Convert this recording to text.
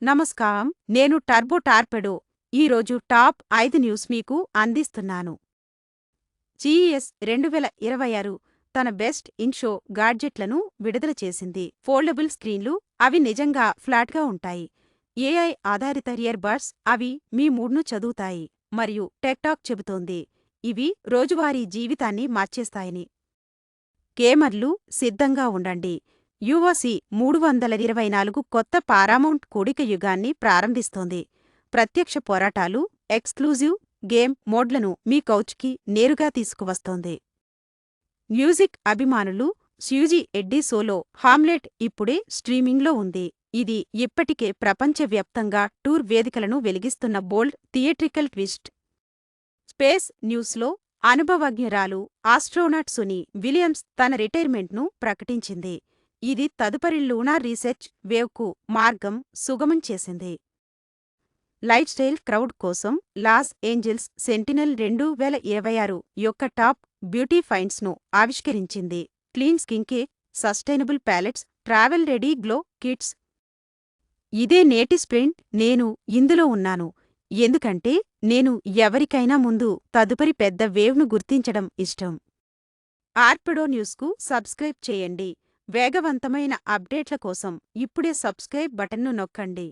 నమస్కారం. నేను turbo torpedo. ఈరోజు టాప్ 5 న్యూస్ మీకు అందిస్తున్నాను. CES 2026 తన బెస్ట్ ఇన్ షో గాడ్జెట్లను విడుదల చేసింది. ఫోల్డబుల్ స్క్రీన్లు, అవి నిజంగా ఫ్లాట్గా ఉంటాయి. AI ఆధారిత ఇయర్ బడ్స్, అవి మీ మూడ్ను చదువుతాయి. మరియు టెక్టాక్ చెబుతోంది, ఇవి రోజువారీ జీవితాన్ని మార్చేస్తాయని. గేమర్లు సిద్ధంగా ఉండండి. UFC 324 కొత్త పారామౌంట్ కూడిక యుగాన్ని ప్రారంభిస్తోంది. ప్రత్యక్ష పోరాటాలు, ఎక్స్క్లూజివ్ గేమ్ మోడ్లను మీ కౌచ్కి నేరుగా తీసుకువస్తోంది. మ్యూజిక్ అభిమానులు, స్యూజీ ఎడ్డీ సోలో హామ్లెట్ ఇప్పుడే స్ట్రీమింగ్లో ఉంది. ఇది ఇప్పటికే ప్రపంచవ్యాప్తంగా టూర్ వేదికలను వెలిగిస్తున్న బోల్డ్ థియేట్రికల్ ట్విస్ట్. స్పేస్ న్యూస్లో అనుభవజ్ఞురాలు ఆస్ట్రోనాట్ సునీ విలియమ్స్ తన రిటైర్మెంట్ను ప్రకటించింది. ఇది తదుపరి లూనార్ రీసెర్చ్ వేవ్కు మార్గం సుగమం చేసింది. లైఫ్ స్టైల్ క్రౌడ్ కోసం లాస్ ఏంజెల్స్ సెంటినెల్ 2026 యొక్క టాప్ బ్యూటీ ఫైండ్స్ను ఆవిష్కరించింది. Clean skin care, sustainable palettes, travel ready glow kits. ఇదే నేటి స్ప్రింట్. నేను ఇందులో ఉన్నాను ఎందుకంటే నేను ఎవరికైనా ముందు తదుపరి పెద్ద వేవ్ను గుర్తించడం ఇష్టం. ఆర్పెడో న్యూస్కు సబ్స్క్రైబ్ చేయండి. వేగవంతమైన అప్డేట్ల కోసం ఇప్పుడే సబ్స్క్రైబ్ బటన్ను నొక్కండి.